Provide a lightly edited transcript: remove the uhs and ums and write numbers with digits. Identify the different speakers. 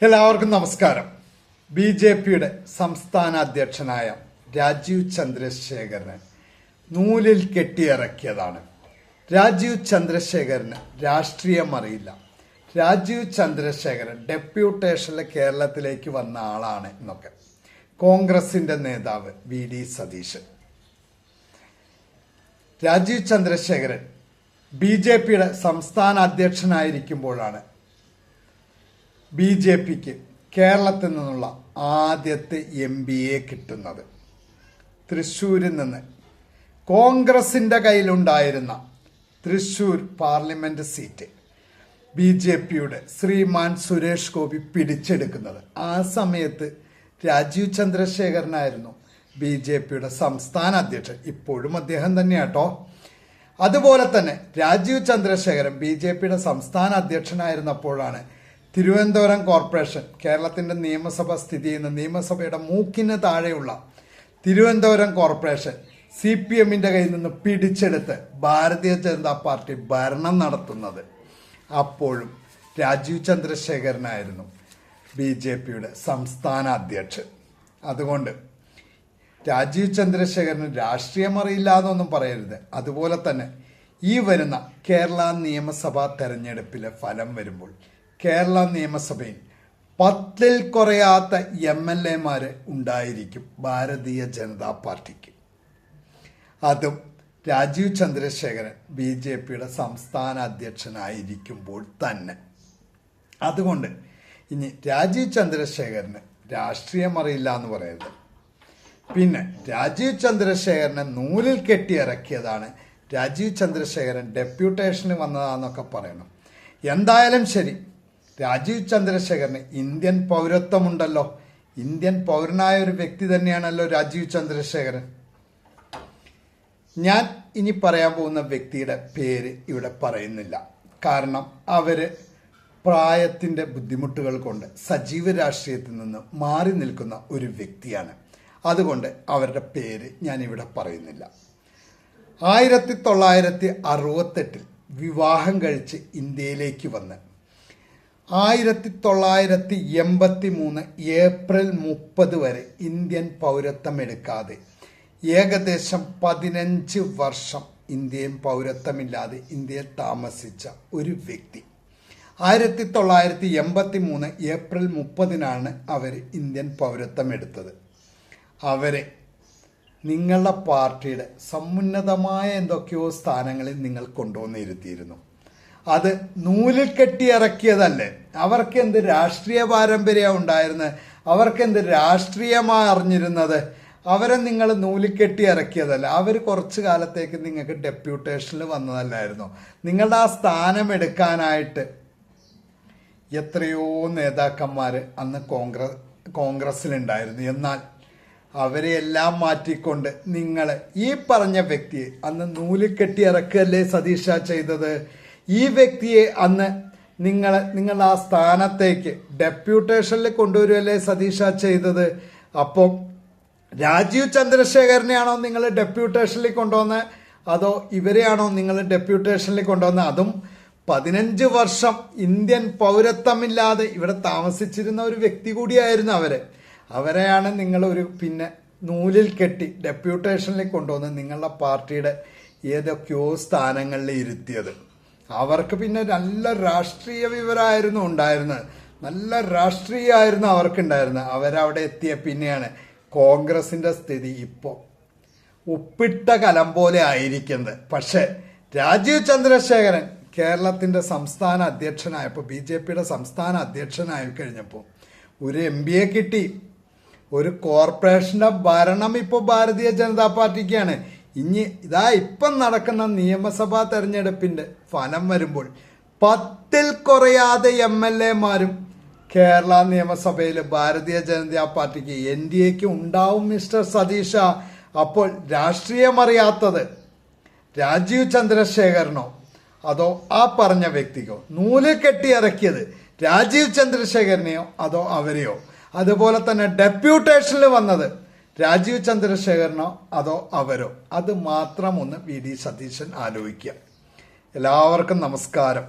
Speaker 1: എല്ലാവർക്കും നമസ്കാരം. ബി.ജെ.പിയുടെ സംസ്ഥാന അധ്യക്ഷനായ രാജീവ് ചന്ദ്രശേഖരനെ നൂലിൽ കെട്ടിയിറക്കിയതാണ്. രാജീവ് ചന്ദ്രശേഖരന് രാഷ്ട്രീയം അറിയില്ല. രാജീവ് ചന്ദ്രശേഖരൻ ഡെപ്യൂട്ടേഷനിൽ കേരളത്തിലേക്ക് വന്ന ആളാണ് എന്നൊക്കെ കോൺഗ്രസിന്റെ നേതാവ് വി.ഡി. സതീശൻ. രാജീവ് ചന്ദ്രശേഖരൻ ബി.ജെ.പിയുടെ സംസ്ഥാന അധ്യക്ഷനായിരിക്കുമ്പോഴാണ് ബി.ജെ.പിക്ക് കേരളത്തിൽ നിന്നുള്ള ആദ്യത്തെ എം.പി.യെ കിട്ടുന്നത്. തൃശ്ശൂരിൽ നിന്ന് കോൺഗ്രസിന്റെ കയ്യിലുണ്ടായിരുന്ന തൃശ്ശൂർ പാർലമെന്റ് സീറ്റ് ബി.ജെ.പിയുടെ ശ്രീമാൻ സുരേഷ് ഗോപി പിടിച്ചെടുക്കുന്നത്. ആ സമയത്ത് രാജീവ് ചന്ദ്രശേഖരനായിരുന്നു ബി.ജെ.പിയുടെ സംസ്ഥാന അധ്യക്ഷൻ. ഇപ്പോഴും അദ്ദേഹം തന്നെയാട്ടോ. അതുപോലെ തന്നെ രാജീവ് ചന്ദ്രശേഖരൻ ബി.ജെ.പിയുടെ സംസ്ഥാന അധ്യക്ഷനായിരുന്നപ്പോഴാണ് തിരുവനന്തപുരം കോർപ്പറേഷൻ, കേരളത്തിന്റെ നിയമസഭ സ്ഥിതി ചെയ്യുന്ന നിയമസഭയുടെ മൂക്കിന് താഴെയുള്ള തിരുവനന്തപുരം കോർപ്പറേഷൻ CPM-ന്റെ കയ്യിൽ നിന്ന് പിടിച്ചെടുത്ത് ഭാരതീയ ജനതാ പാർട്ടി ഭരണം നടത്തുന്നത്. അപ്പോഴും രാജീവ് ചന്ദ്രശേഖരനായിരുന്നു ബി.ജെ.പിയുടെ സംസ്ഥാന അധ്യക്ഷൻ. അതുകൊണ്ട് രാജീവ് ചന്ദ്രശേഖരന് രാഷ്ട്രീയം അറിയില്ല എന്നൊന്നും പറയരുത്. അതുപോലെ തന്നെ ഈ വരുന്ന കേരള നിയമസഭാ തെരഞ്ഞെടുപ്പിലെ ഫലം വരുമ്പോൾ കേരള നിയമസഭയിൽ 10-ൽ കുറയാത്ത MLA-മാര് ഉണ്ടായിരിക്കും ഭാരതീയ ജനതാ പാർട്ടിക്ക്. അതും രാജീവ് ചന്ദ്രശേഖരൻ ബി.ജെ.പിയുടെ സംസ്ഥാന അധ്യക്ഷനായിരിക്കുമ്പോൾ തന്നെ. അതുകൊണ്ട് ഇനി രാജീവ് ചന്ദ്രശേഖരന് രാഷ്ട്രീയം അറിയില്ല എന്ന് പറയരുത്. പിന്നെ രാജീവ് ചന്ദ്രശേഖരനെ നൂലിൽ കെട്ടിയിറക്കിയതാണ്, രാജീവ് ചന്ദ്രശേഖരൻ ഡെപ്യൂട്ടേഷന് വന്നതാന്നൊക്കെ പറയണം. എന്തായാലും ശരി, രാജീവ് ചന്ദ്രശേഖരന് ഇന്ത്യൻ പൗരത്വമുണ്ടല്ലോ. ഇന്ത്യൻ പൗരനായ ഒരു വ്യക്തി തന്നെയാണല്ലോ രാജീവ് ചന്ദ്രശേഖരൻ. ഞാൻ ഇനി പറയാൻ പോകുന്ന വ്യക്തിയുടെ പേര് ഇവിടെ പറയുന്നില്ല. കാരണം അവര് പ്രായത്തിന്റെ ബുദ്ധിമുട്ടുകൾ കൊണ്ട് സജീവ രാഷ്ട്രീയത്തിൽ നിന്ന് മാറി നിൽക്കുന്ന ഒരു വ്യക്തിയാണ്. അതുകൊണ്ട് അവരുടെ പേര് ഞാൻ ഇവിടെ പറയുന്നില്ല. 1968 വിവാഹം കഴിച്ച് ഇന്ത്യയിലേക്ക് വന്ന് 1983 ഏപ്രിൽ 30 വരെ ഇന്ത്യൻ പൗരത്വം എടുക്കാതെ ഏകദേശം 15 വർഷം ഇന്ത്യൻ പൗരത്വമില്ലാതെ ഇന്ത്യയിൽ താമസിച്ച ഒരു വ്യക്തി. 1983 ഏപ്രിൽ 30-നാണ് അവർ ഇന്ത്യൻ പൗരത്വം എടുത്തത്. അവരെ നിങ്ങളുടെ പാർട്ടിയുടെ സമുന്നതമായ എന്തൊക്കെയോ സ്ഥാനങ്ങളിൽ നിങ്ങൾ കൊണ്ടുവന്നിരുത്തിയിരുന്നു. അത് നൂലിൽ കെട്ടിയിറക്കിയതല്ലേ? അവർക്ക് എന്ത് രാഷ്ട്രീയ പാരമ്പര്യം ഉണ്ടായിരുന്നത്? അവർക്ക് എന്ത് രാഷ്ട്രീയമായി അറിഞ്ഞിരുന്നത്? അവരെ നിങ്ങൾ നൂലിൽ കെട്ടിയിറക്കിയതല്ല. അവർ കുറച്ചു കാലത്തേക്ക് നിങ്ങൾക്ക് ഡെപ്യൂട്ടേഷനിൽ വന്നതല്ലായിരുന്നു. നിങ്ങളുടെ ആ സ്ഥാനം എടുക്കാനായിട്ട് എത്രയോ നേതാക്കന്മാർ അന്ന് കോൺഗ്രസിലുണ്ടായിരുന്നു. എന്നാൽ അവരെ എല്ലാം മാറ്റിക്കൊണ്ട് നിങ്ങൾ ഈ പറഞ്ഞ വ്യക്തിയെ അന്ന് നൂലിൽ കെട്ടിയിറക്കുകയല്ലേ സതീഷ ചെയ്തത്? ഈ വ്യക്തിയെ അന്ന് നിങ്ങൾ ആ സ്ഥാനത്തേക്ക് ഡെപ്യൂട്ടേഷനിൽ കൊണ്ടുവരുമല്ലേ സതീഷ ചെയ്തത്? അപ്പം രാജീവ് ചന്ദ്രശേഖരനെയാണോ നിങ്ങൾ ഡെപ്യൂട്ടേഷനിൽ കൊണ്ടുവന്നത്, അതോ ഇവരെയാണോ നിങ്ങൾ ഡെപ്യൂട്ടേഷനിൽ കൊണ്ടുവന്നത്? അതും 15 വർഷം ഇന്ത്യൻ പൗരത്വമില്ലാതെ ഇവിടെ താമസിച്ചിരുന്ന ഒരു വ്യക്തി കൂടിയായിരുന്നു അവരെയാണ് നിങ്ങൾ പിന്നെ നൂലിൽ കെട്ടി ഡെപ്യൂട്ടേഷനിൽ കൊണ്ടുവന്ന് നിങ്ങളുടെ പാർട്ടിയുടെ ഏതൊക്കെയോ സ്ഥാനങ്ങളിൽ ഇരുത്തിയത്. അവർക്ക് പിന്നെ നല്ല രാഷ്ട്രീയ വിവരമായിരുന്നു ഉണ്ടായിരുന്നത്. നല്ല രാഷ്ട്രീയമായിരുന്നു അവർക്കുണ്ടായിരുന്നത്. അവരവിടെ എത്തിയ പിന്നെയാണ് കോൺഗ്രസിന്റെ സ്ഥിതി ഇപ്പോൾ ഉപ്പിട്ട കലം പോലെ ആയിരിക്കുന്നത്. പക്ഷെ രാജീവ് ചന്ദ്രശേഖരൻ കേരളത്തിന്റെ സംസ്ഥാന അധ്യക്ഷനായപ്പോൾ, ബി.ജെ.പിയുടെ സംസ്ഥാന അധ്യക്ഷനായി കഴിഞ്ഞപ്പോൾ ഒരു MPയെ കിട്ടി. ഒരു കോർപ്പറേഷന്റെ ഭരണം ഇപ്പോൾ ഭാരതീയ ജനതാ പാർട്ടിക്കാണ്. ഇനി ഇപ്പം നടക്കുന്ന നിയമസഭാ തെരഞ്ഞെടുപ്പിന്റെ ഫലം വരുമ്പോൾ 10-ൽ കുറയാതെ MLA-മാരും കേരള നിയമസഭയിൽ ഭാരതീയ ജനതാ പാർട്ടിക്ക് NDAക്ക് ഉണ്ടാവും മിസ്റ്റർ സതീഷ. അപ്പോൾ രാഷ്ട്രീയം അറിയാത്തത് രാജീവ് ചന്ദ്രശേഖരനോ അതോ ആ പറഞ്ഞ വ്യക്തിക്കോ? നൂലിൽ കെട്ടിയിറക്കിയത് രാജീവ് ചന്ദ്രശേഖരനെയോ അതോ അവരെയോ? അതുപോലെ തന്നെ ഡെപ്യൂട്ടേഷനിൽ വന്നത് രാജീവ് ചന്ദ്രശേഖരനോ അതോ അവരോ? അത് മാത്രം ഒന്ന് വി.ഡി. സതീശൻ ആലോചിക്കുക. എല്ലാവർക്കും നമസ്കാരം.